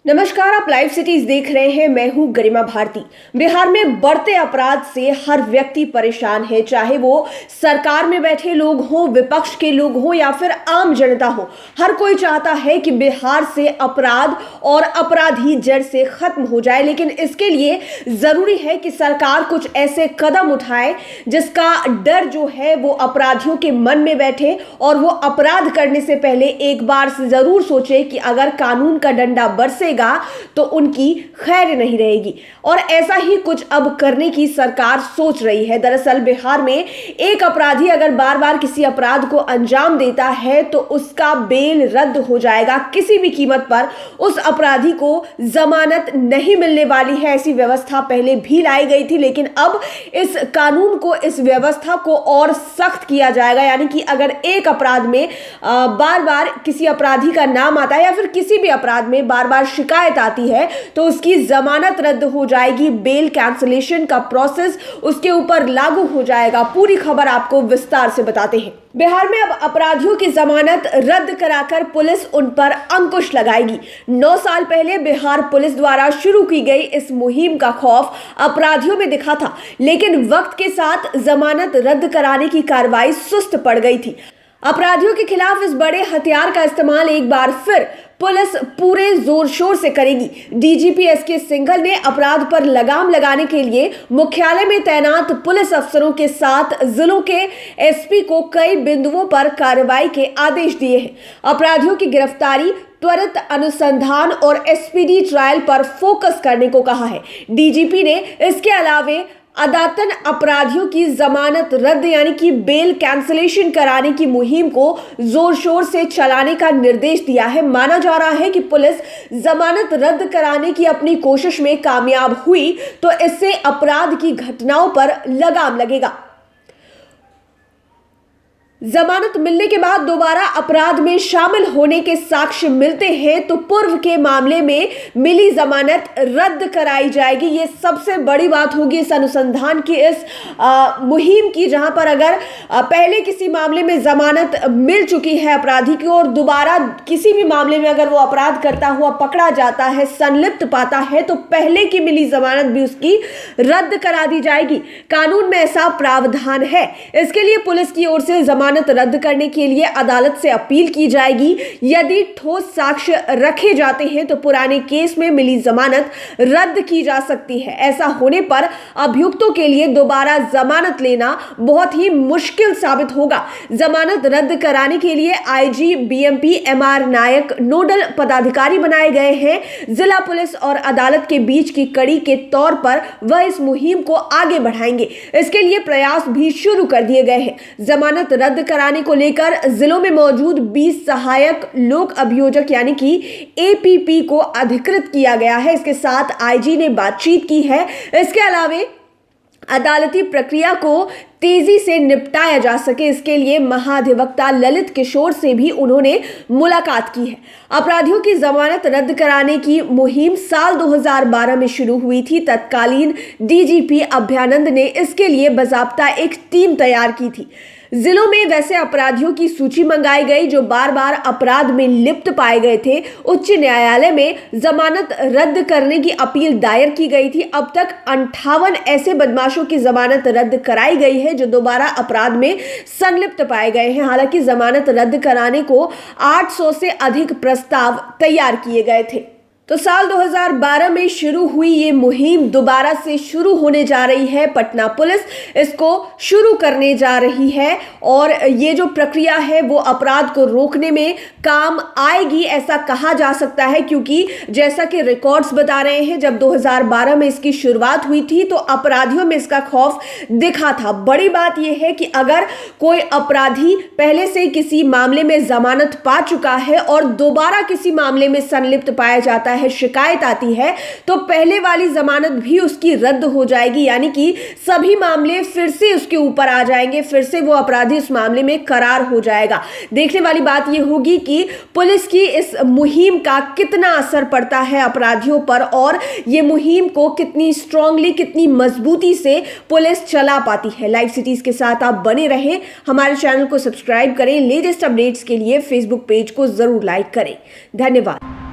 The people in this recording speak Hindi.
नमस्कार, आप लाइव सिटीज देख रहे हैं। मैं हूं गरिमा भारती। बिहार में बढ़ते अपराध से हर व्यक्ति परेशान है, चाहे वो सरकार में बैठे लोग हों, विपक्ष के लोग हों या फिर आम जनता हो। हर कोई चाहता है कि बिहार से अपराध और अपराधी जड़ से खत्म हो जाए, लेकिन इसके लिए जरूरी है कि सरकार कुछ ऐसे कदम उठाए जिसका डर जो है वो अपराधियों के मन में बैठे और वो अपराध करने से पहले एक बार से जरूर सोचे कि अगर कानून का डंडा बरसे तो उनकी खैर नहीं रहेगी। और ऐसा ही कुछ अब करने की सरकार सोच रही है। दरअसल बिहार में एक अपराधी अगर बार बार किसी अपराध को अंजाम देता है तो उसका बेल रद्द हो जाएगा। किसी भी कीमत पर उस अपराधी को जमानत नहीं मिलने वाली है। ऐसी व्यवस्था पहले भी लाई गई थी, लेकिन अब इस कानून को, इस व्यवस्था को और सख्त किया जाएगा। यानी कि अगर एक अपराध में बार बार किसी अपराधी का नाम आता है या फिर किसी भी अपराध में बार बार शिकायत आती है तो उसकी जमानत रद्द हो जाएगी। बेल कैंसलेशन का प्रोसेस उसके ऊपर लागू हो जाएगा। पूरी खबर आपको विस्तार से बताते हैं। बिहार में अब अपराधियों की जमानत रद्द कराकर पुलिस उन पर अंकुश लगाएगी। 9 साल पहले बिहार पुलिस द्वारा शुरू की गई इस मुहिम का खौफ अपराधियों में दिखा था, लेकिन वक्त के साथ जमानत रद्द कराने की कार्रवाई सुस्त पड़ गई थी। अपराधियों के खिलाफ इस बड़े हथियार का इस्तेमाल एक बार फिर पुलिस पूरे जोर शोर से करेगी। डीजीपी एसके सिंघल ने अपराध पर लगाम लगाने के लिए मुख्यालय में तैनात पुलिस अफसरों के साथ जिलों के एसपी को कई बिंदुओं पर कार्रवाई के आदेश दिए हैं। अपराधियों की गिरफ्तारी, त्वरित अनुसंधान और एसपीडी ट्रायल पर फोकस करने को कहा है। डीजीपी ने इसके अलावे अदातन अपराधियों की जमानत रद्द यानी कि बेल कैंसलेशन कराने की मुहिम को जोर शोर से चलाने का निर्देश दिया है। माना जा रहा है कि पुलिस जमानत रद्द कराने की अपनी कोशिश में कामयाब हुई तो इससे अपराध की घटनाओं पर लगाम लगेगा। जमानत मिलने के बाद दोबारा अपराध में शामिल होने के साक्ष्य मिलते हैं तो पूर्व के मामले में मिली जमानत रद्द कराई जाएगी। ये सबसे बड़ी बात होगी इस अनुसंधान की, इस मुहिम की, जहां पर अगर पहले किसी मामले में जमानत मिल चुकी है अपराधी की और दोबारा किसी भी मामले में अगर वो अपराध करता हुआ पकड़ा जाता है, संलिप्त पाता है, तो पहले की मिली जमानत भी उसकी रद्द करा दी जाएगी। कानून में ऐसा प्रावधान है। इसके लिए पुलिस की ओर से जमानत रद्द करने के लिए अदालत से अपील की जाएगी। यदि ठोस साक्ष्य रखे जाते हैं तो पुराने केस में मिली जमानत रद्द की जा सकती है। ऐसा होने पर अभियुक्तों के लिए दोबारा जमानत लेना बहुत ही मुश्किल साबित होगा। जमानत रद्द कराने के लिए आईजी बीएमपी एमआर नायक नोडल पदाधिकारी बनाए गए हैं। जिला पुलिस और अदालत के बीच की कड़ी के तौर पर वह इस मुहिम को आगे बढ़ाएंगे। इसके लिए प्रयास भी शुरू कर दिए गए हैं। जमानत रद्द कराने को लेकर जिलों में मौजूद 20 सहायक लोक अभियोजक यानी कि एपीपी को अधिकृत किया गया है। इसके साथ आईजी ने बातचीत की है। इसके अलावे अदालती प्रक्रिया को तेजी से निपटाया जा सके, इसके लिए महाधिवक्ता ललित किशोर से भी उन्होंने मुलाकात की है। अपराधियों की जमानत रद्द कराने की मुहिम साल 2012 में शुरू हुई थी। तत्कालीन डीजीपी अभयानंद ने इसके लिए बाकायदा एक टीम तैयार की थी। जिलों में वैसे अपराधियों की सूची मंगाई गई जो बार बार अपराध में लिप्त पाए गए थे। उच्च न्यायालय में जमानत रद्द करने की अपील दायर की गई थी। अब तक 58 ऐसे बदमाशों की जमानत रद्द कराई गई है जो दोबारा अपराध में संलिप्त पाए गए हैं। हालांकि जमानत रद्द कराने को 800 से अधिक प्रस्ताव तैयार किए गए थे। तो साल 2012 में शुरू हुई ये मुहिम दोबारा से शुरू होने जा रही है। पटना पुलिस इसको शुरू करने जा रही है और ये जो प्रक्रिया है वो अपराध को रोकने में काम आएगी, ऐसा कहा जा सकता है, क्योंकि जैसा कि रिकॉर्ड्स बता रहे हैं जब 2012 में इसकी शुरुआत हुई थी तो अपराधियों में इसका खौफ दिखा था। बड़ी बात यह है कि अगर कोई अपराधी पहले से किसी मामले में जमानत पा चुका है और दोबारा किसी मामले में संलिप्त पाया जाता है, शिकायत आती है, तो पहले वाली जमानत भी उसकी रद्द हो जाएगी। यानी कि सभी मामले फिर से उसके ऊपर आ जाएंगे, फिर से वो अपराधी उस मामले में करार हो जाएगा। देखने वाली बात यह होगी कि पुलिस की इस मुहिम का कितना असर पड़ता है अपराधियों पर और ये मुहिम को कितनी स्ट्रांगली, कितनी मजबूती से पुलिस चला पाती है। लाइव सिटीज के साथ आप बने रहें, हमारे चैनल को सब्सक्राइब करें। लेटेस्ट अपडेट्स के लिए फेसबुक पेज को जरूर लाइक करें। धन्यवाद।